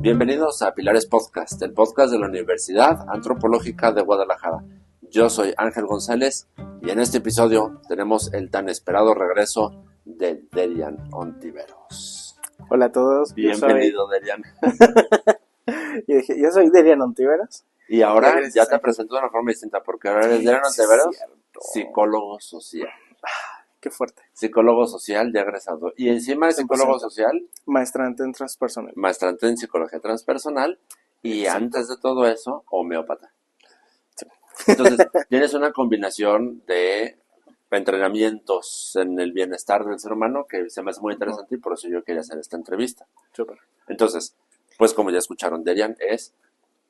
Bienvenidos a Pilares Podcast, el podcast de la Universidad Antropológica de Guadalajara. Yo soy Ángel González y en este episodio tenemos el tan esperado regreso de Derian Ontiveros. Hola a todos. Bienvenido, Derian. Yo soy Derian Ontiveros. Y ahora ya te presento de una forma distinta, porque ahora eres Derian Ontiveros, psicólogo social. Qué fuerte. Psicólogo social ya egresado. Y encima de psicólogo social, maestrante en transpersonal. Maestrante en psicología transpersonal. Y Exacto. antes de todo eso, homeópata. Sí. Entonces, tienes una combinación de entrenamientos en el bienestar del ser humano que se me hace muy interesante y por eso yo quería hacer esta entrevista. Súper. Entonces, pues como ya escucharon, Derian es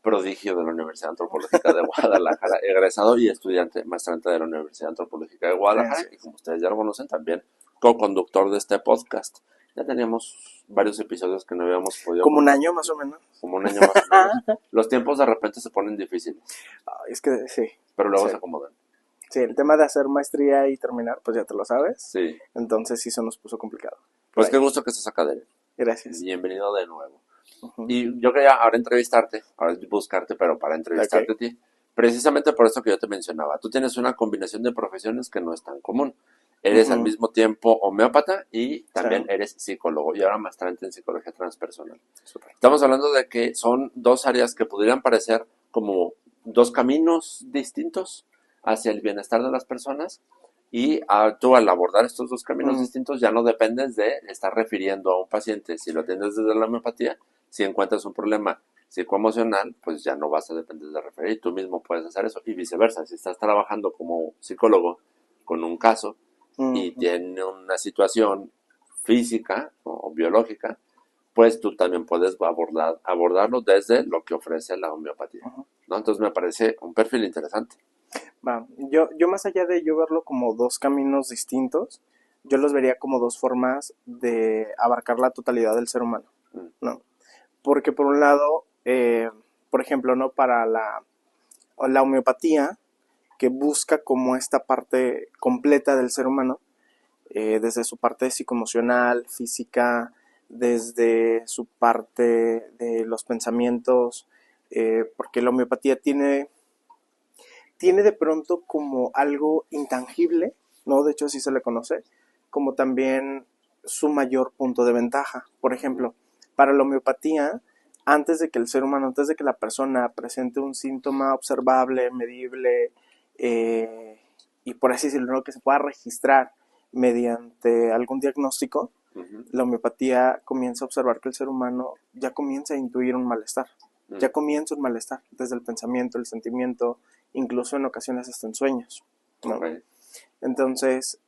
prodigio de la Universidad Antropológica de Guadalajara, egresado y estudiante maestrante de la Universidad Antropológica de Guadalajara, y como ustedes ya lo conocen, también co-conductor de este podcast. Ya teníamos varios episodios que no habíamos podido... Como un año más o menos. Como un año más o menos. Los tiempos de repente se ponen difíciles. Es que sí. Pero luego sí. se acomodan. Sí, el tema de hacer maestría y terminar, pues ya te lo sabes. Sí. Entonces sí se nos puso complicado. Pues qué gusto que estés acá, Derian. Gracias. Bienvenido de nuevo. Uh-huh. Y yo quería ahora entrevistarte, ahora buscarte, pero para entrevistarte a ti. Precisamente por eso que yo te mencionaba. Tú tienes una combinación de profesiones que no es tan común. Eres al mismo tiempo homeópata y también eres psicólogo y ahora maestrante en psicología transpersonal. Super. Estamos hablando de que son dos áreas que podrían parecer como dos caminos distintos hacia el bienestar de las personas y tú al abordar estos dos caminos distintos ya no dependes de estar refiriendo a un paciente. Si lo atiendes desde la homeopatía, si encuentras un problema psicoemocional, pues ya no vas a depender de referir, tú mismo puedes hacer eso y viceversa. Si estás trabajando como psicólogo con un caso y tiene una situación física o biológica, pues tú también puedes abordarlo desde lo que ofrece la homeopatía, ¿no? Entonces me parece un perfil interesante. Yo más allá de yo verlo como dos caminos distintos, yo los vería como dos formas de abarcar la totalidad del ser humano, ¿no? Porque por un lado, por ejemplo, ¿no? Para la homeopatía, que busca como esta parte completa del ser humano, desde su parte psicoemocional, física, desde su parte de los pensamientos, porque la homeopatía tiene de pronto como algo intangible, ¿no? De hecho así se le conoce, como también su mayor punto de ventaja. Por ejemplo, para la homeopatía, antes de que el ser humano, antes de que la persona presente un síntoma observable, medible, y por así decirlo, que se pueda registrar mediante algún diagnóstico, la homeopatía comienza a observar que el ser humano ya comienza a intuir un malestar. Ya comienza un malestar, desde el pensamiento, el sentimiento, incluso en ocasiones hasta en sueños, ¿no? Okay. Entonces,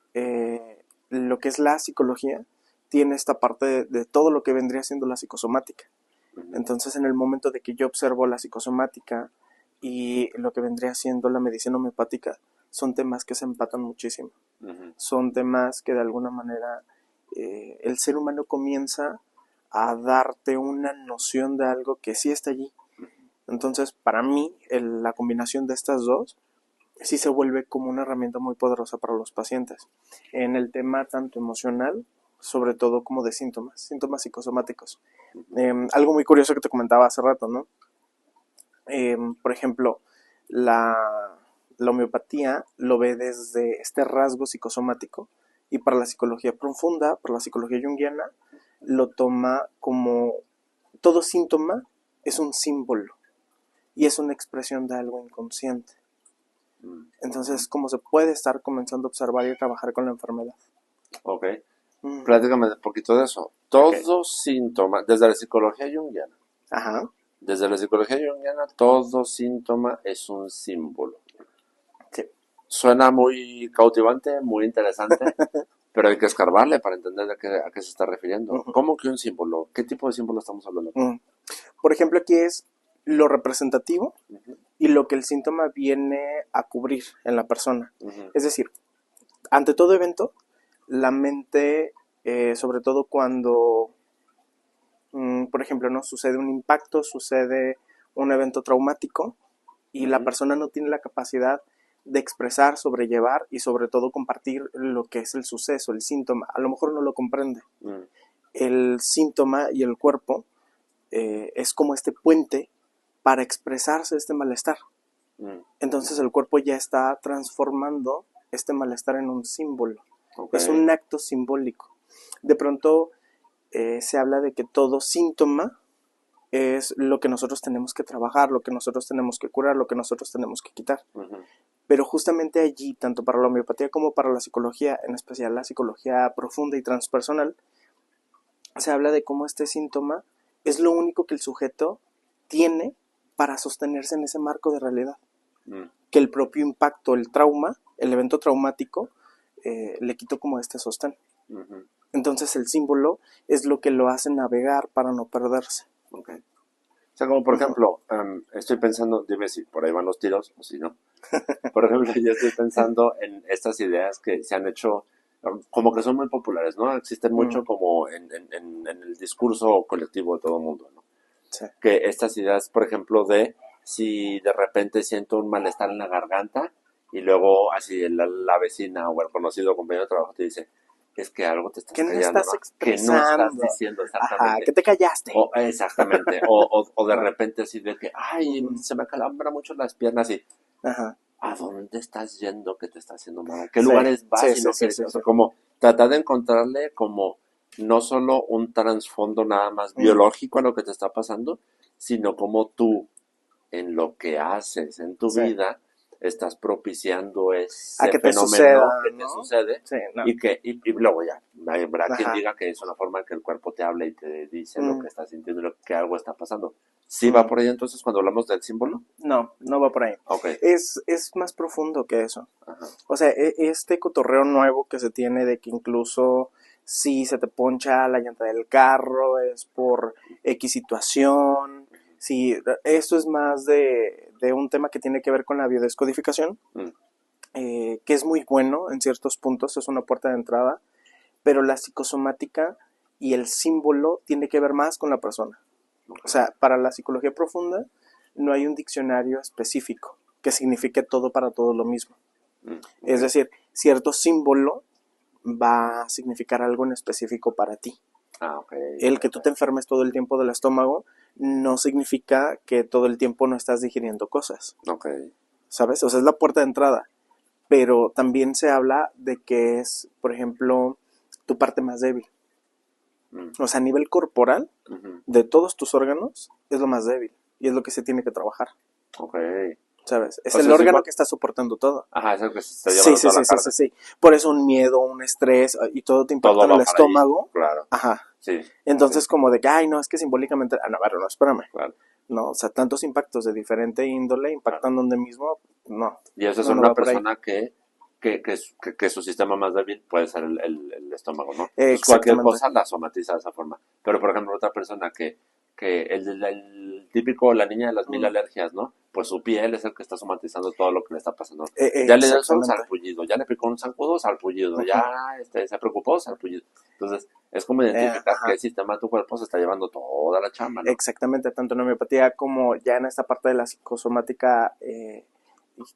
lo que es la psicología tiene esta parte de todo lo que vendría siendo la psicosomática. Entonces, en el momento de que yo observo la psicosomática y lo que vendría siendo la medicina homeopática, son temas que se empatan muchísimo. Son temas que de alguna manera el ser humano comienza a darte una noción de algo que sí está allí. Entonces, para mí, la combinación de estas dos sí se vuelve como una herramienta muy poderosa para los pacientes. En el tema tanto emocional, sobre todo como de síntomas psicosomáticos. Algo muy curioso que te comentaba hace rato, ¿no? Por ejemplo, la homeopatía lo ve desde este rasgo psicosomático y para la psicología profunda, para la psicología junguiana, lo toma como todo síntoma es un símbolo y es una expresión de algo inconsciente. Entonces, como se puede estar comenzando a observar y a trabajar con la enfermedad. Ok. Platícame un poquito de eso. Todo síntoma, desde la psicología junguiana. Ajá. Desde la psicología junguiana, todo síntoma es un símbolo. Sí. Suena muy cautivante, muy interesante, pero hay que escarbarle para entender a qué se está refiriendo. ¿Cómo que un símbolo? ¿Qué tipo de símbolo estamos hablando? Por ejemplo, aquí es lo representativo y lo que el síntoma viene a cubrir en la persona. Es decir, ante todo evento, la mente, sobre todo cuando, por ejemplo, ¿no? Sucede un impacto, sucede un evento traumático y la persona no tiene la capacidad de expresar, sobrellevar y sobre todo compartir lo que es el suceso, el síntoma. A lo mejor no lo comprende. El síntoma y el cuerpo es como este puente para expresarse este malestar. Entonces el cuerpo ya está transformando este malestar en un símbolo. Okay. Es un acto simbólico. De pronto se habla de que todo síntoma es lo que nosotros tenemos que trabajar, lo que nosotros tenemos que curar, lo que nosotros tenemos que quitar. Pero justamente allí, tanto para la homeopatía como para la psicología, en especial la psicología profunda y transpersonal, se habla de cómo este síntoma es lo único que el sujeto tiene para sostenerse en ese marco de realidad. Que el propio impacto, el trauma, el evento traumático, le quitó como este sostén. Entonces el símbolo es lo que lo hace navegar para no perderse. Okay. O sea, como por ejemplo, estoy pensando, dime si por ahí van los tiros o si no. Por ejemplo, yo estoy pensando en estas ideas que se han hecho, como que son muy populares, ¿no? Existen mucho como en el discurso colectivo de todo el mundo, ¿no? Sí. Que estas ideas, por ejemplo, de si de repente siento un malestar en la garganta y luego así la vecina o el conocido compañero de trabajo te dice, es que algo te estás ¿Qué no callando, estás ¿no? expresando? Que no estás diciendo exactamente. Ajá, que te callaste. Exactamente. O de repente así de que, ay, se me calambran mucho las piernas y, Ajá. ¿a dónde estás yendo que te está haciendo mal? ¿A qué lugares vas y no quieres? Sí. O sea, como tratar de encontrarle como no solo un trasfondo nada más biológico a lo que te está pasando, sino como tú, en lo que haces en tu vida, estás propiciando ese que te fenómeno suceda, que ¿no? te sucede y luego ya, habrá quien diga que es una forma que el cuerpo te habla y te dice lo que estás sintiendo, que algo está pasando. ¿Sí va por ahí entonces cuando hablamos del símbolo? No, no va por ahí. Okay. Es más profundo que eso. Ajá. O sea, este cotorreo nuevo que se tiene de que incluso si se te poncha la llanta del carro es por X situación. Sí, esto es más de un tema que tiene que ver con la biodescodificación, que es muy bueno en ciertos puntos, es una puerta de entrada, pero la psicosomática y el símbolo tiene que ver más con la persona. O sea, para la psicología profunda no hay un diccionario específico que signifique todo para todo lo mismo. Es decir, cierto símbolo va a significar algo en específico para ti. El que tú te enfermes todo el tiempo del estómago no significa que todo el tiempo no estás digiriendo cosas. ¿Sabes? O sea, es la puerta de entrada. Pero también se habla de que es, por ejemplo, tu parte más débil. O sea, a nivel corporal, de todos tus órganos, es lo más débil. Y es lo que se tiene que trabajar. ¿Sabes? Es el órgano que está soportando todo. Ajá, es el que se está llevando toda la carga. Sí. Por eso un miedo, un estrés y todo te impacta en el estómago. Claro. Ajá. Sí. Entonces como de que, ay, no, es que simbólicamente... Ah, no, espérame. Claro. No, o sea, tantos impactos de diferente índole impactando en el mismo, no. Y eso es una persona que su sistema más débil puede ser el estómago, ¿no? Pues cualquier cosa la somatiza de esa forma. Pero, por ejemplo, otra persona que el típico, la niña de las 1000 alergias, ¿no? Pues su piel es el que está somatizando todo lo que le está pasando. Ya le dio el sol, sarpullido. Ya le picó un zancudo, sarpullido. Ya se preocupó, sarpullido. Entonces, es como identificar qué sistema de tu cuerpo se está llevando toda la chamba, ¿no? Exactamente, tanto en homeopatía como ya en esta parte de la psicosomática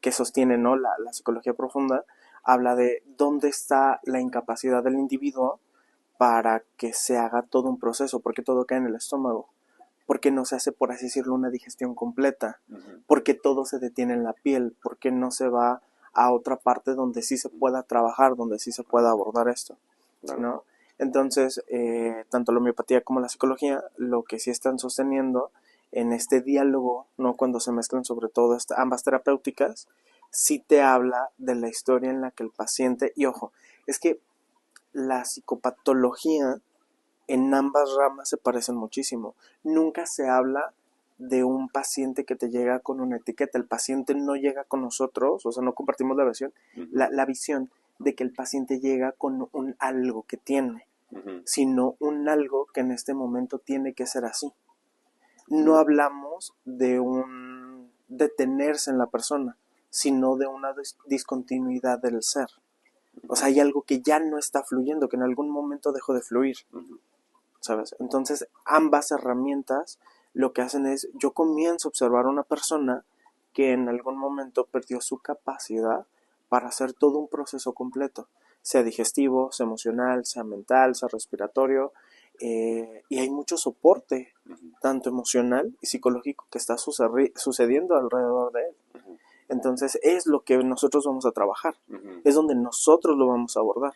que sostiene, ¿no? la psicología profunda, habla de dónde está la incapacidad del individuo para que se haga todo un proceso, porque todo cae en el estómago, porque no se hace, por así decirlo, una digestión completa, porque todo se detiene en la piel, porque no se va a otra parte donde sí se pueda trabajar, donde sí se pueda abordar esto, ¿no? Entonces, tanto la homeopatía como la psicología, lo que sí están sosteniendo en este diálogo, ¿no? Cuando se mezclan sobre todo ambas terapéuticas, sí te habla de la historia en la que el paciente, y ojo, es que la psicopatología en ambas ramas se parecen muchísimo. Nunca se habla de un paciente que te llega con una etiqueta. El paciente no llega con nosotros, o sea, no compartimos la visión, la visión de que el paciente llega con un algo que tiene, sino un algo que en este momento tiene que ser así. No hablamos de un detenerse en la persona, sino de una discontinuidad del ser. O sea, hay algo que ya no está fluyendo, que en algún momento dejó de fluir, ¿sabes? Entonces, ambas herramientas lo que hacen es, yo comienzo a observar a una persona que en algún momento perdió su capacidad para hacer todo un proceso completo, sea digestivo, sea emocional, sea mental, sea respiratorio, y hay mucho soporte tanto emocional y psicológico, que está sucediendo alrededor de él. Entonces es lo que nosotros vamos a trabajar, es donde nosotros lo vamos a abordar.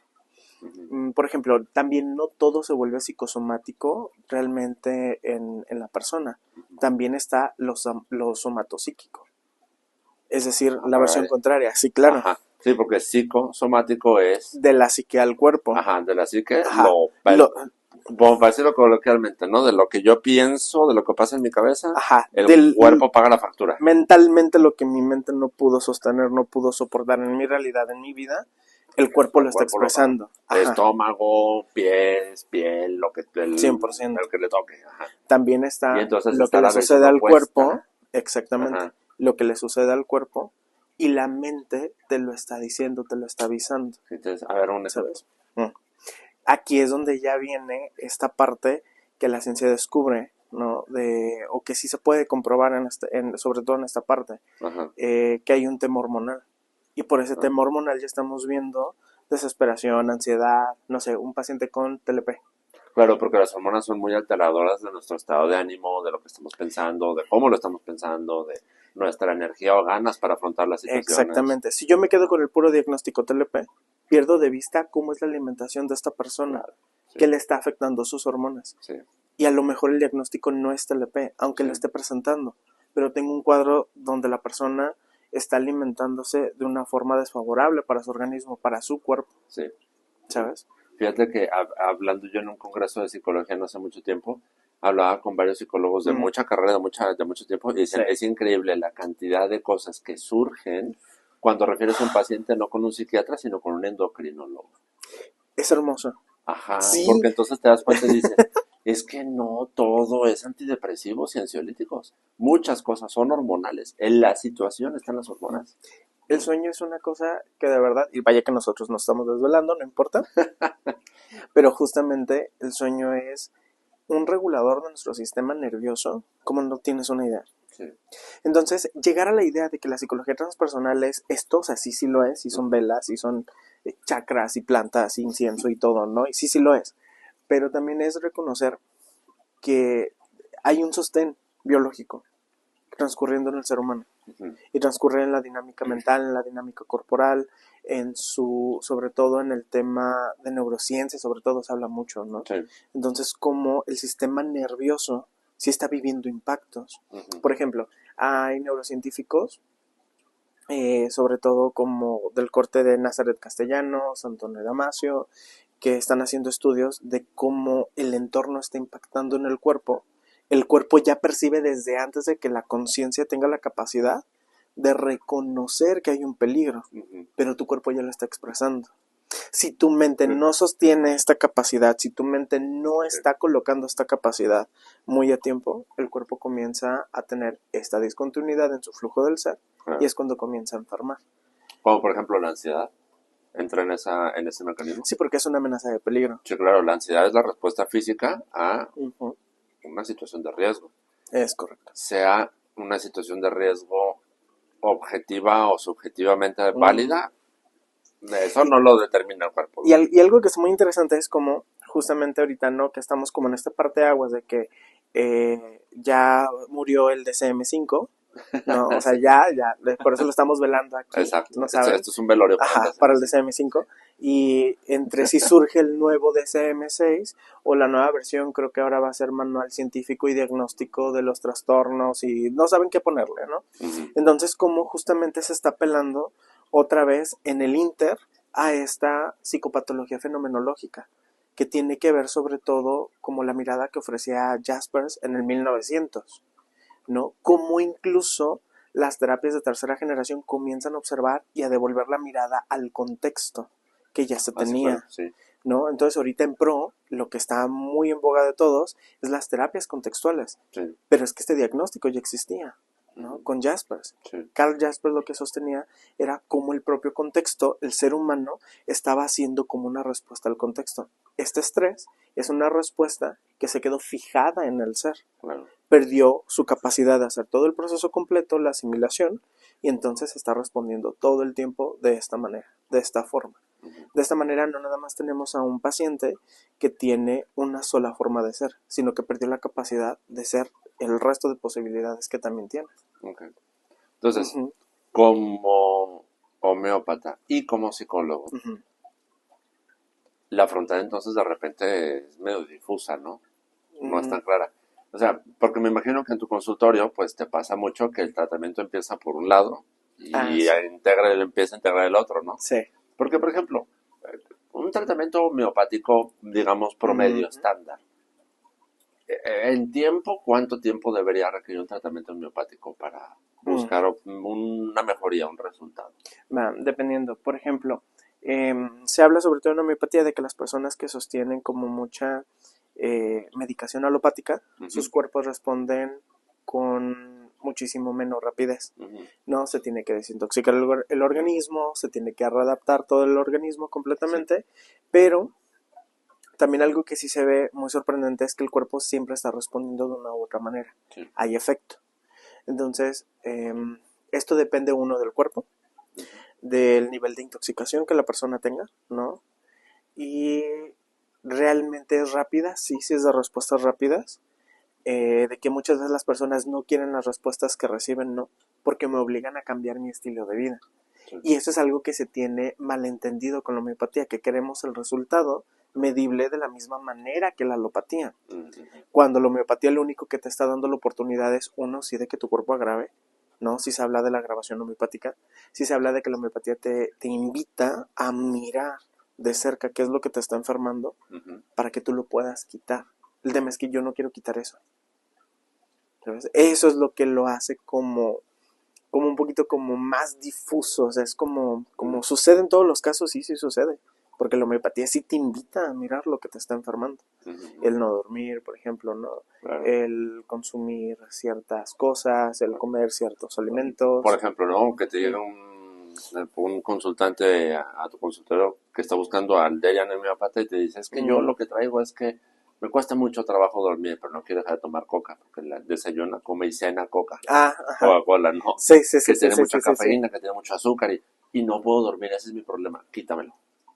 Por ejemplo, también no todo se vuelve psicosomático realmente en la persona, también está lo somatopsíquico, es decir, la versión contraria, sí, claro. Ajá. Sí, porque psicosomático es... De la psique al cuerpo. Ajá, de la psique, Ajá. como para decirlo coloquialmente, ¿no? De lo que yo pienso, de lo que pasa en mi cabeza, Ajá, el cuerpo paga la factura. Mentalmente lo que mi mente no pudo sostener, no pudo soportar en mi realidad, en mi vida, el cuerpo lo está expresando. Estómago, pies, piel, lo que 100%. el que le toque. Ajá. También está lo que le sucede al cuerpo, exactamente, ajá, lo que le sucede al cuerpo, y la mente te lo está diciendo, te lo está avisando. Entonces, a ver, un ejemplo. ¿Sabes? Aquí es donde ya viene esta parte que la ciencia descubre, ¿no? O que sí se puede comprobar, sobre todo en esta parte, que hay un tema hormonal. Y por ese tema hormonal ya estamos viendo desesperación, ansiedad, no sé, un paciente con TLP. Claro, porque las hormonas son muy alteradoras de nuestro estado de ánimo, de lo que estamos pensando, de cómo lo estamos pensando, de nuestra energía o ganas para afrontar las situaciones. Exactamente. Si yo me quedo con el puro diagnóstico TLP, pierdo de vista cómo es la alimentación de esta persona, que le está afectando sus hormonas. Sí. Y a lo mejor el diagnóstico no es TLP, aunque lo esté presentando, pero tengo un cuadro donde la persona está alimentándose de una forma desfavorable para su organismo, para su cuerpo. Sí. ¿Sabes? Fíjate que hablando yo en un congreso de psicología no hace mucho tiempo, hablaba con varios psicólogos de mucha carrera, de mucho tiempo, y dicen, es increíble la cantidad de cosas que surgen cuando refieres a un paciente no con un psiquiatra, sino con un endocrinólogo. Es hermoso. Ajá, sí. Porque entonces te das cuenta y dices, es que no todo es antidepresivos y ansiolíticos. Muchas cosas son hormonales. En la situación están las hormonas. El sueño es una cosa que de verdad, y vaya que nosotros nos estamos desvelando, no importa, pero justamente el sueño es un regulador de nuestro sistema nervioso, como no tienes una idea. Sí. Entonces, llegar a la idea de que la psicología transpersonal es esto, o sea, sí lo es, sí son velas, sí son chakras y plantas, incienso y todo, ¿no? Y sí lo es. Pero también es reconocer que hay un sostén biológico transcurriendo en el ser humano. Y transcurre en la dinámica mental, en la dinámica corporal, sobre todo en el tema de neurociencia, sobre todo se habla mucho, ¿no? Sí. Entonces, como el sistema nervioso sí está viviendo impactos. Por ejemplo, hay neurocientíficos, sobre todo como del corte de Nazaret Castellanos, Antonio Damasio, que están haciendo estudios de cómo el entorno está impactando en el cuerpo. El cuerpo ya percibe desde antes de que la conciencia tenga la capacidad de reconocer que hay un peligro, pero tu cuerpo ya lo está expresando. Si tu mente no sostiene esta capacidad, si tu mente no está colocando esta capacidad muy a tiempo, el cuerpo comienza a tener esta discontinuidad en su flujo del ser y es cuando comienza a enfermar. Como por ejemplo la ansiedad. ¿Entra en ese mecanismo? Sí, porque es una amenaza de peligro. Sí, claro, la ansiedad es la respuesta física a una situación de riesgo. Es correcto. Sea una situación de riesgo objetiva o subjetivamente válida, eso no lo determina el cuerpo. Y algo que es muy interesante es como, justamente ahorita, ¿no? Que estamos como en esta parte de aguas de que ya murió el DCM5, ¿no? O sea, ya, por eso lo estamos velando aquí. Exacto. ¿No esto es un velorio para el DCM5. Y entre si surge el nuevo DCM6 o la nueva versión, creo que ahora va a ser manual científico y diagnóstico de los trastornos y no saben qué ponerle, ¿no? Entonces, como justamente se está apelando otra vez en el Inter a esta psicopatología fenomenológica, que tiene que ver sobre todo como la mirada que ofrecía Jaspers en el 1900, ¿no? Como incluso las terapias de tercera generación comienzan a observar y a devolver la mirada al contexto que ya se tenía, sí. ¿no? Entonces ahorita en pro, lo que está muy en boga de todos es las terapias contextuales, pero es que este diagnóstico ya existía, ¿no? Con Jaspers. Carl Jaspers lo que sostenía era cómo el propio contexto, el ser humano, estaba haciendo como una respuesta al contexto. Este estrés es una respuesta que se quedó fijada en el ser. Perdió su capacidad de hacer todo el proceso completo, la asimilación, y entonces está respondiendo todo el tiempo de esta manera, de esta forma. De esta manera no nada más tenemos a un paciente que tiene una sola forma de ser, sino que perdió la capacidad de ser el resto de posibilidades que también tiene. Okay. Entonces, Ujú, como homeópata y como psicólogo, ujú. la frontera entonces de repente es medio difusa, ¿no? No es Mm, tan clara. O sea, porque me imagino que en tu consultorio pues te pasa mucho que el tratamiento empieza por un lado y sí, empieza a integrar el otro, ¿no? sí. Porque, por ejemplo, un tratamiento homeopático, digamos, promedio, Ujú, estándar. ¿En tiempo, cuánto tiempo debería requerir un tratamiento homeopático para mm. buscar una mejoría, un resultado? Dependiendo. Por ejemplo, se habla sobre todo en homeopatía de que las personas que sostienen como mucha medicación alopática, sus Ujú, cuerpos responden con muchísimo menos rapidez. ujú. No se tiene que desintoxicar el organismo, se tiene que readaptar todo el organismo Sí, completamente, pero también algo que sí se ve muy sorprendente es que el cuerpo siempre está respondiendo de una u otra manera. sí. Hay efecto. Entonces, esto depende uno del cuerpo, Ujú, del nivel de intoxicación que la persona tenga, ¿no? Y realmente es rápida, sí, sí es de respuestas rápidas, de que muchas veces las personas no quieren las respuestas que reciben, no, porque me obligan a cambiar mi estilo de vida. sí. Y eso es algo que se tiene malentendido con la homeopatía, que queremos el resultado medible de la misma manera que la alopatía. Ujú, Cuando la homeopatía lo único que te está dando la oportunidad es, uno, sí de que tu cuerpo agrave, ¿no? Si se habla de la agravación homeopática, si se habla de que la homeopatía te invita a mirar de cerca qué es lo que te está enfermando ujú. para que tú lo puedas quitar. El tema es que yo no quiero quitar eso, ¿sabes? Eso es lo que lo hace como un poquito como más difuso, o sea, es como sucede en todos los casos, sí, sí sucede, porque la homeopatía sí te invita a mirar lo que te está enfermando. Ujú, El no dormir, por ejemplo, ¿no? claro. El consumir ciertas cosas, el comer ciertos Por alimentos. ejemplo, ¿no? Que te llega un consultante a tu consultorio que está buscando al Derian homeopata y te dice, es que yo Mm, lo que traigo es que me cuesta mucho trabajo dormir, pero no quiero dejar de tomar coca, porque la desayuna, come y cena coca, ajá. Coca-Cola, no, Sí, sí, sí, que sí, tiene sí, mucha sí, sí, sí. cafeína, que tiene mucho azúcar y no puedo dormir, ese es mi problema, quítamelo,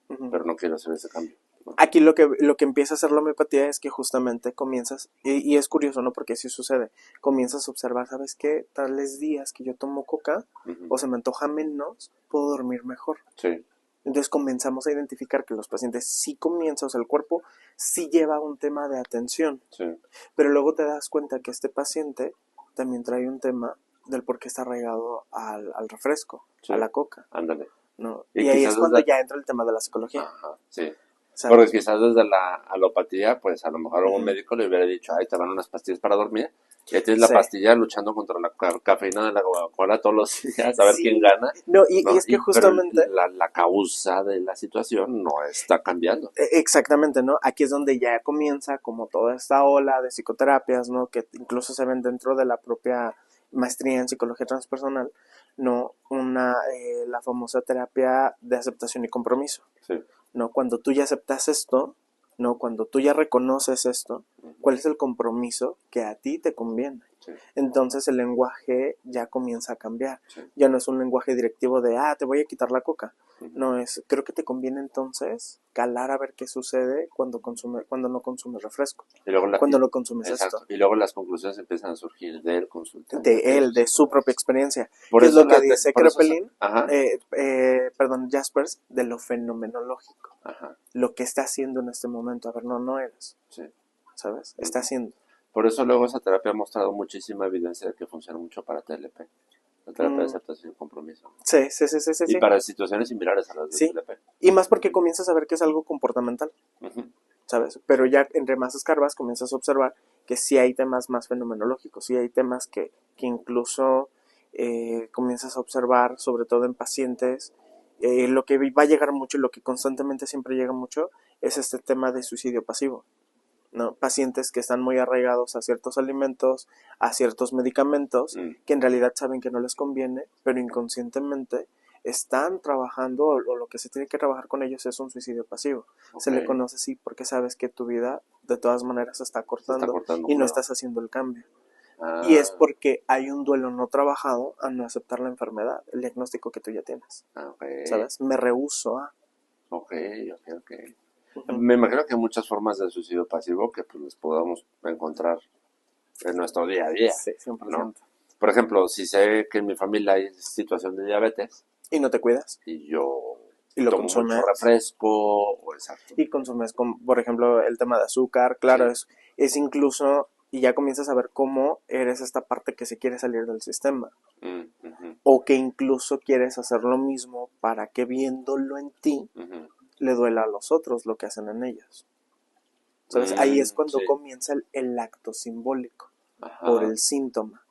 Ujú. pero no quiero hacer ese cambio, ¿no? Aquí lo que empieza a hacer la homeopatía es que justamente comienzas, y es curioso, ¿no? Porque sí sucede, comienzas a observar, ¿sabes qué? Tales días que yo tomo coca Ujú, o se me antoja menos, puedo dormir mejor. sí, Entonces comenzamos a identificar que los pacientes sí comienzan, o sea, el cuerpo sí lleva un tema de atención, sí, pero luego te das cuenta que este paciente también trae un tema del por qué está arraigado al refresco, a sí, la coca, ándale. ¿no? Y Y ahí quizás es cuando desde, ya entra el tema de la psicología, ajá, sí. Porque ¿sabes? quizás desde la alopatía, pues a lo mejor un Ujú. médico le hubiera dicho, ay, te van unas pastillas para dormir. Y ahí tienes la Sí. pastilla luchando contra la cafeína de la Coca-Cola todos los días, a ver quién Sí. gana, No, y ¿no? es que Pero justamente, la causa de la situación no está cambiando. exactamente, ¿no? Aquí es donde ya comienza como toda esta ola de psicoterapias, ¿no? Que incluso se ven dentro de la propia maestría en psicología transpersonal, ¿no? La famosa terapia de aceptación y compromiso, Sí, ¿no? Cuando tú ya aceptas esto, ¿no? Cuando tú ya reconoces esto, ujú, ¿cuál es el compromiso que a ti te conviene? sí, Entonces el lenguaje ya comienza a cambiar. sí, Ya no es un lenguaje directivo de, te voy a quitar la coca. ujú. No es, creo que te conviene entonces calar a ver qué sucede cuando no consumes refresco, Y luego cuando no consumes exacto. esto. Y luego las conclusiones empiezan a surgir del consultante, De de él, sus de su propia pruebas. experiencia. Por ¿Qué es eso lo que dice por eso, Kraepelin? ajá, Jaspers, de lo fenomenológico. ajá, Lo que está haciendo en este momento. A ver, no eres, sí. ¿sabes? Está Ujú. haciendo. Por eso luego esa terapia ha mostrado muchísima evidencia de que funciona mucho para TLP, la terapia de Mm, aceptación y compromiso. sí, sí, sí, sí, sí, Y sí. para situaciones similares a las de Sí. TLP. Y más porque comienzas a ver que es algo comportamental. Ujú, ¿Sabes? Pero ya entre más escarbas comienzas a observar que sí hay temas más fenomenológicos, sí hay temas que incluso comienzas a observar, sobre todo en pacientes, lo que va a llegar mucho y lo que constantemente siempre llega mucho es este tema de suicidio pasivo, ¿no? Pacientes que están muy arraigados a ciertos alimentos, a ciertos medicamentos, mm, que en realidad saben que no les conviene, pero inconscientemente están trabajando o lo que se tiene que trabajar con ellos es un suicidio pasivo. Se ok, le conoce así porque sabes que tu vida de todas maneras se está se está cortando cortando, y no claro. estás haciendo el cambio. Y es Ah, porque hay un duelo no trabajado a no aceptar la enfermedad, el diagnóstico que tú ya tienes. ok. ¿Sabes? Me rehúso a. Ok. Me imagino que hay muchas formas de suicidio pasivo que pues les podamos encontrar en nuestro día a día, Sí, ¿no? 100%. Por ejemplo, si sé que en mi familia hay situación de diabetes Y no te cuidas. y yo Y lo tomo mucho consumes. refresco, o exacto. Y consumes, por ejemplo, el tema de azúcar. Sí. Claro, es incluso... Y ya comienzas a ver cómo eres esta parte que se quiere salir del sistema. Ujú, O que incluso quieres hacer lo mismo para que viéndolo en ti ujú. le duela a los otros lo que hacen en ellos. ¿Sabes? Ahí es cuando Sí. comienza el acto simbólico, por Ajá. el síntoma.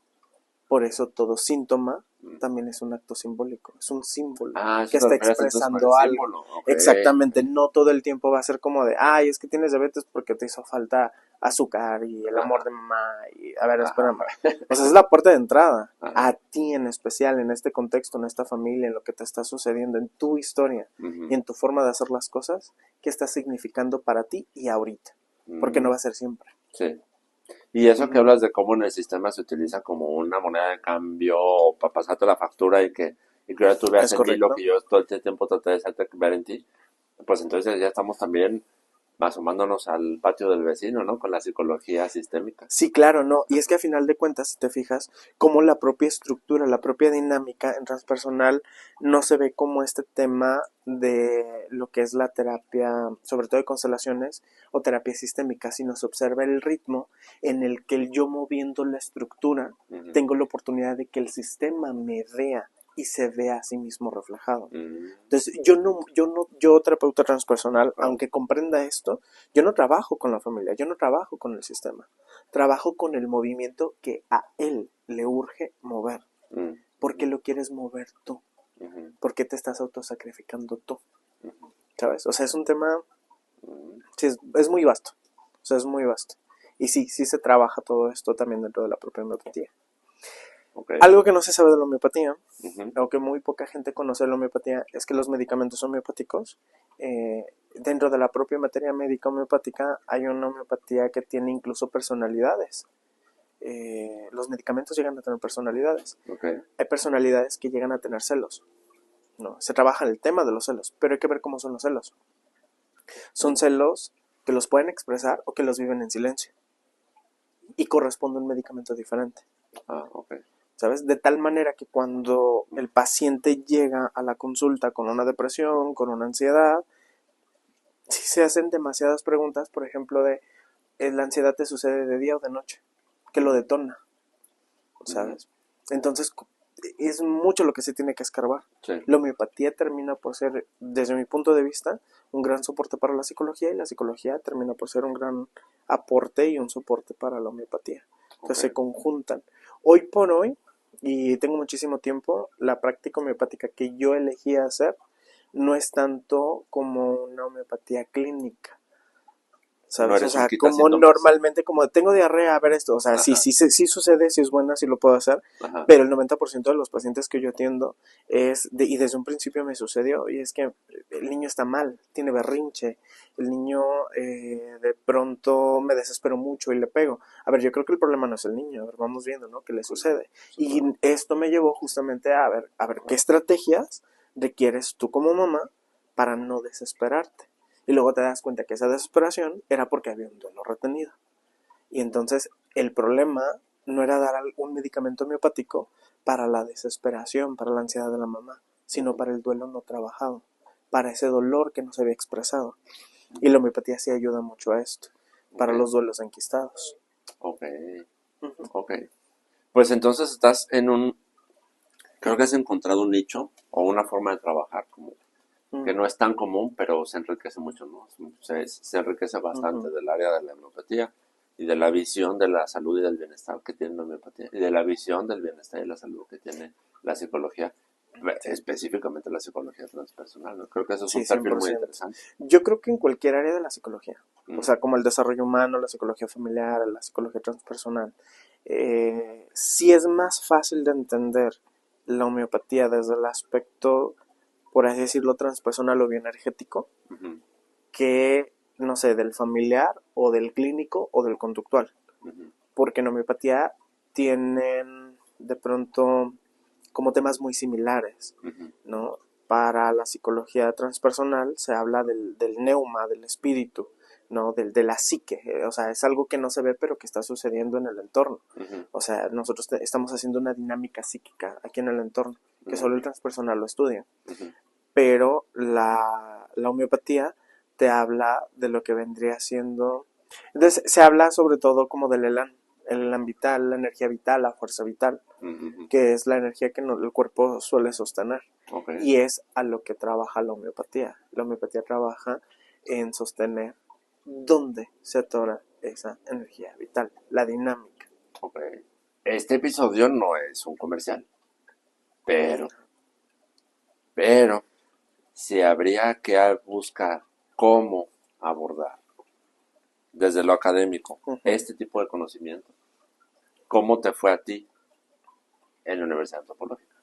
Por eso todo síntoma Mm. también es un acto simbólico, es un símbolo Ah, que eso te está refieres entonces con el expresando algo. símbolo. Ok. Exactamente, no todo el tiempo va a ser como de, ay, es que tienes diabetes porque te hizo falta azúcar y el amor Ajá. de mamá. Y, a ver, Ajá. espérame. O sea, es la puerta de entrada. Ajá. A ti en especial, en este contexto, en esta familia, en lo que te está sucediendo, en tu historia Ujú. y en tu forma de hacer las cosas, ¿qué está significando para ti y ahorita? Porque no va a ser siempre. Sí. Y eso que Ujú. hablas de cómo en el sistema se utiliza como una moneda de cambio para pasarte la factura y que ahora tú veas ¿Es en mí lo correcto? que yo todo este tiempo traté de hacerte ver en ti, pues entonces ya estamos también asomándonos al patio del vecino, ¿no? Con la psicología sistémica. Sí, claro, no. Y es que a final de cuentas, si te fijas, como la propia estructura, la propia dinámica en transpersonal no se ve como este tema de lo que es la terapia, sobre todo de constelaciones o terapia sistémica, sino se observa el ritmo en el que yo moviendo la estructura Ujú. tengo la oportunidad de que el sistema me vea y se vea a sí mismo reflejado. Mm. Entonces, yo terapeuta transpersonal, aunque comprenda esto, yo no trabajo con la familia, yo no trabajo con el sistema. Trabajo con el movimiento que a él le urge mover. Mm. ¿Por qué lo quieres mover tú? Ujú. ¿Por qué te estás autosacrificando tú? Ujú. ¿Sabes? O sea, es un tema, Mm. sí, es muy vasto. O sea, es muy vasto. Y sí, sí se trabaja todo esto también dentro de la propia homeopatía. Ok. Algo que no se sabe de la homeopatía, Ujú. o que muy poca gente conoce de la homeopatía, es que los medicamentos homeopáticos, dentro de la propia materia médica homeopática, hay una homeopatía que tiene incluso personalidades. Los medicamentos llegan a tener personalidades. Ok. Hay personalidades que llegan a tener celos. ¿No? Se trabaja el tema de los celos, pero hay que ver cómo son los celos. Son celos que los pueden expresar o que los viven en silencio. Y corresponde a un medicamento diferente. Ah, ok. ¿Sabes? De tal manera que cuando el paciente llega a la consulta con una depresión, con una ansiedad, si se hacen demasiadas preguntas, por ejemplo, de ¿la ansiedad te sucede de día o de noche? ¿Qué lo detona? Ujú. ¿Sabes? Entonces, es mucho lo que se tiene que escarbar. Sí. La homeopatía termina por ser, desde mi punto de vista, un gran soporte para la psicología y la psicología termina por ser un gran aporte y un soporte para la homeopatía. Entonces Ok. se conjuntan. Hoy por hoy, y tengo muchísimo tiempo, la práctica homeopática que yo elegí hacer no es tanto como una homeopatía clínica. No ¿Sabes? O eres un sea, quita como síntomas. normalmente, como tengo diarrea, a ver esto, o sea, sí, Ajá. sí, sí sucede, sí es buena, sí lo puedo hacer, Ajá. pero el 90% de los pacientes que yo atiendo y desde un principio me sucedió, y es que el niño está mal, tiene berrinche, el niño de pronto me desespero mucho y le pego. A ver, yo creo que el problema no es el niño, a ver, vamos viendo, ¿no? ¿Qué le sucede? Y esto me llevó justamente a ver, ¿qué estrategias requieres tú como mamá para no desesperarte? Y luego te das cuenta que esa desesperación era porque había un duelo retenido. Y entonces el problema no era dar un medicamento homeopático para la desesperación, para la ansiedad de la mamá, sino para el duelo no trabajado, para ese dolor que no se había expresado. Y la homeopatía sí ayuda mucho a esto, para Ok. los duelos enquistados. Ok. Ujú. Ok. Pues entonces estás creo que has encontrado un nicho o una forma de trabajar como que no es tan común, pero se enriquece mucho, ¿no? Se enriquece bastante Ujú. del área de la homeopatía y de la visión de la salud y del bienestar que tiene la homeopatía y de la visión del bienestar y la salud que tiene la psicología, específicamente la psicología transpersonal, ¿no? Creo que eso es un Sí, perfil muy 100%. interesante. Yo creo que en cualquier área de la psicología, o Mm. sea, como el desarrollo humano, la psicología familiar, la psicología transpersonal, sí es más fácil de entender la homeopatía desde el aspecto, por así decirlo, transpersonal o bioenergético, Ujú. que, no sé, del familiar o del clínico o del conductual. Ujú. Porque en homeopatía tienen de pronto como temas muy similares, Ujú. ¿no? para la psicología transpersonal se habla del neuma, del espíritu, ¿no? De la psique, o sea, es algo que no se ve pero que está sucediendo en el entorno. O sea, nosotros estamos haciendo una dinámica psíquica aquí en el entorno, que solo el transpersonal lo estudia. Pero la homeopatía te habla de lo que vendría siendo... Entonces, se habla sobre todo como del el elan vital, la energía vital, la fuerza vital, que es la energía que el cuerpo suele sostener. Y es a lo que trabaja la homeopatía. La homeopatía trabaja en sostener dónde se atora esa energía vital, la dinámica. Este episodio no es un comercial, pero si habría que buscar cómo abordar desde lo académico este tipo de conocimiento, ¿cómo te fue a ti en la Universidad Antropológica?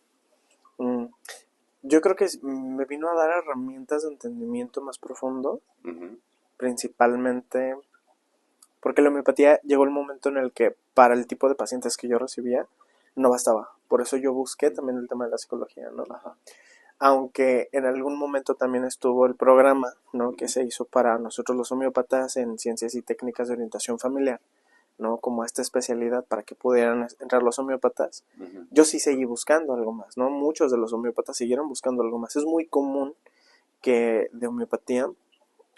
Yo creo que me vino a dar herramientas de entendimiento más profundo, principalmente porque la homeopatía llegó el momento en el que para el tipo de pacientes que yo recibía no bastaba. Por eso yo busqué también el tema de la psicología, ¿no? Aunque en algún momento también estuvo el programa, ¿no? Que se hizo para nosotros los homeópatas en ciencias y técnicas de orientación familiar, ¿no? Como esta especialidad para que pudieran entrar los homeópatas. Yo sí seguí buscando algo más, ¿no? Muchos de los homeópatas siguieron buscando algo más. Es muy común que de homeopatía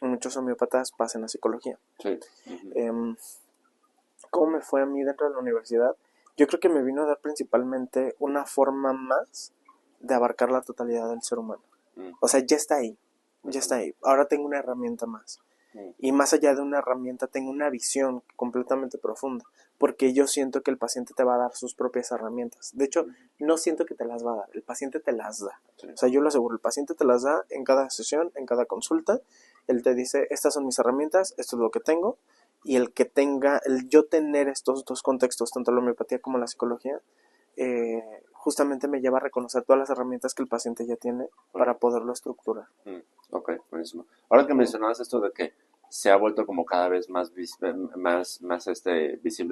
muchos homeópatas pasen a psicología. Sí. ¿Cómo me fue a mí dentro de la universidad? Yo creo que me vino a dar principalmente una forma más de abarcar la totalidad del ser humano. O sea, ya está ahí. Ahora tengo una herramienta más. Y más allá de una herramienta, tengo una visión completamente profunda. Porque yo siento que el paciente te va a dar sus propias herramientas. De hecho, no siento que te las va a dar. El paciente te las da. O sea, yo lo aseguro. El paciente te las da en cada sesión, en cada consulta. Él te dice, estas son mis herramientas, esto es lo que tengo. Y el yo tener estos dos contextos, tanto la homeopatía como la psicología, justamente me lleva a reconocer todas las herramientas que el paciente ya tiene para poderlo estructurar. Ok, buenísimo. Ahora que mencionabas esto de que se ha vuelto como cada vez más visible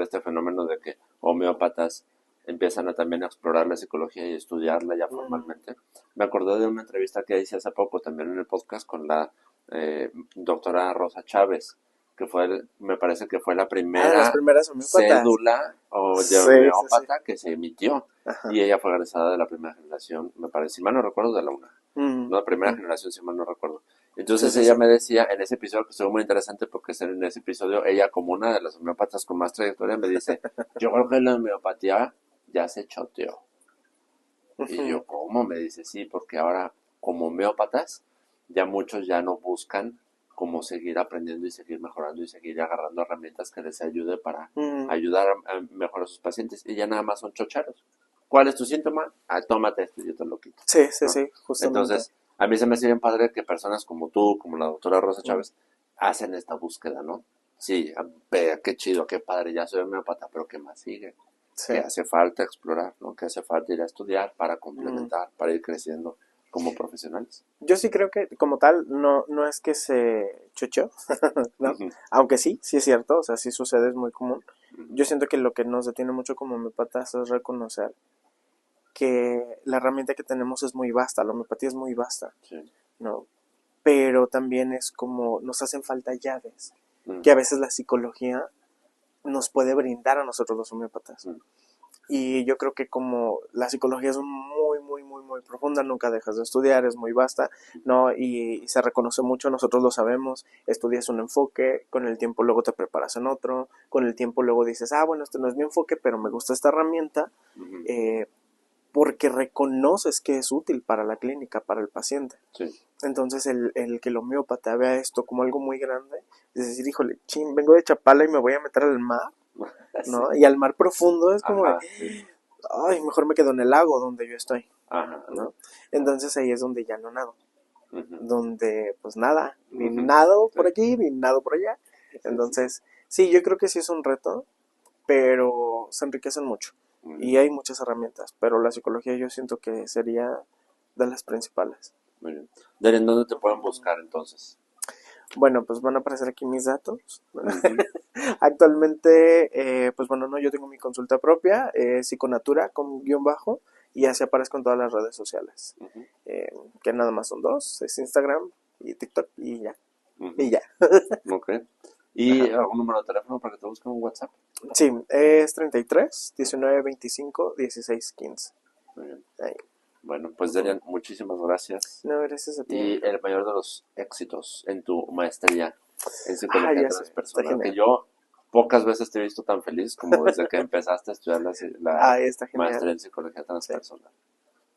este fenómeno de que homeópatas empiezan a también a explorar la psicología y estudiarla ya formalmente. Me acordé de una entrevista que hice hace poco también en el podcast con la doctora Rosa Chávez, que me parece que fue la primera cédula de homeópata que se emitió. Y ella fue egresada de la primera generación, me parece, si mal no recuerdo, de la UNA. No, la primera generación, si mal no recuerdo. Entonces ella me decía, en ese episodio, que estuvo muy interesante porque en ese episodio, ella como una de las homeópatas con más trayectoria, me dice, yo creo que la homeopatía ya se choteó. Y yo, ¿cómo? Me dice, sí, porque ahora como homeópatas, ya muchos ya no buscan cómo seguir aprendiendo y seguir mejorando y seguir agarrando herramientas que les ayude para ayudar a mejorar a sus pacientes. Y ya nada más son chocharos. ¿Cuál es tu síntoma? Tómate esto y yo te lo quito. Sí, ¿no? justamente. Entonces, a mí se me hace bien padre que personas como tú, como la doctora Rosa Chávez, hacen esta búsqueda, ¿no? Sí, qué chido, qué padre, ya soy homeópata, pero ¿qué más sigue? Que hace falta explorar, ¿no? Que hace falta ir a estudiar para complementar, para ir creciendo como profesionales. Yo sí creo que como tal no es que se chocheó, ¿no? Aunque sí es cierto, o sea, sí sucede, es muy común. Yo siento que lo que nos detiene mucho como homeópatas es reconocer que la herramienta que tenemos es muy vasta, la homeopatía es muy vasta, ¿no? Pero también es como nos hacen falta llaves, que a veces la psicología nos puede brindar a nosotros los homeópatas. Y yo creo que como la psicología es muy profunda, nunca dejas de estudiar, es muy vasta, ¿no? Y se reconoce mucho, nosotros lo sabemos, estudias un enfoque, con el tiempo luego te preparas en otro, con el tiempo luego dices, bueno, este no es mi enfoque, pero me gusta esta herramienta, porque reconoces que es útil para la clínica, para el paciente. Entonces el que el homeópata vea esto como algo muy grande, es decir, híjole, vengo de Chapala y me voy a meter al mar, ¿no? Y al mar profundo es como ay, mejor me quedo en el lago donde yo estoy, ¿no? Entonces ahí es donde ya no nado, donde pues nada, ni nado por aquí, ni nado por allá. Entonces, sí, yo creo que sí es un reto, pero se enriquecen mucho y hay muchas herramientas, pero la psicología yo siento que sería de las principales. Muy bien. ¿En dónde te pueden buscar entonces? Bueno, pues van a aparecer aquí mis datos. Actualmente, pues bueno, no, yo tengo mi consulta propia, Psiconatura con _, y así aparezco en todas las redes sociales. Ujú, Que nada más son dos, es Instagram y TikTok y ya. ujú. Y ya. Ok. ¿Y Ajá. algún número de teléfono para que te busquen en WhatsApp? Sí, es 33 19 25 16 15. Muy bien. Ahí. Bueno, pues Darian, muchísimas gracias. No, gracias a ti. Y el mayor de los éxitos en tu maestría en psicología Ya sé, está transpersonal, que genial. yo pocas veces te he visto tan feliz como desde que empezaste a estudiar la Está maestría genial. en psicología transpersonal.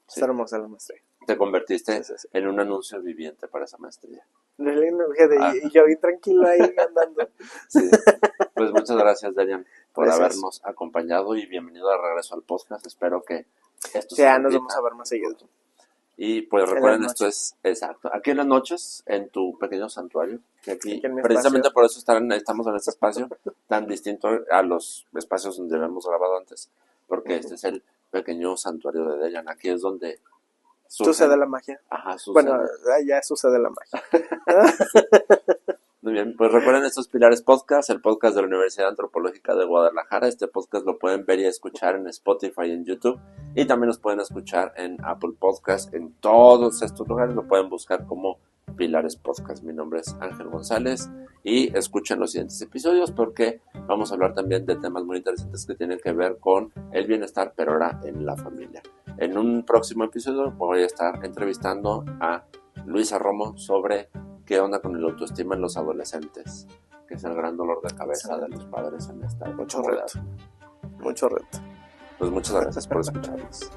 Sí. Está hermosa la maestría. Te convertiste Sí. en un anuncio viviente para esa maestría. Ah, Y yo bien tranquilo ahí andando. sí. Pues muchas gracias, Darian, por Gracias. habernos acompañado y bienvenido de regreso al podcast. Espero que esto se Ya nos repita. vamos a ver más seguido. Y pues En recuerden, las esto es exacto. Aquí en las noches, en tu pequeño santuario, que aquí, Aquí en mi precisamente espacio. por eso estamos en este espacio tan distinto a los espacios donde habíamos grabado antes, porque este es el pequeño santuario de Dejan. Aquí es donde Sucede la magia. Ajá, Bueno, sucede. allá sucede la magia. Muy bien, pues recuerden estos Pilares Podcast, el podcast de la Universidad Antropológica de Guadalajara. Este podcast lo pueden ver y escuchar en Spotify y en YouTube. Y también los pueden escuchar en Apple Podcast. En todos estos lugares lo pueden buscar como Pilares Podcast. Mi nombre es Ángel González y escuchen los siguientes episodios porque vamos a hablar también de temas muy interesantes que tienen que ver con el bienestar, pero ahora en la familia. En un próximo episodio voy a estar entrevistando a Luisa Romo sobre qué onda con el autoestima en los adolescentes, que es el gran dolor de cabeza de los padres en esta Mucho época. reto. Mucho reto. Pues muchas gracias por escucharnos.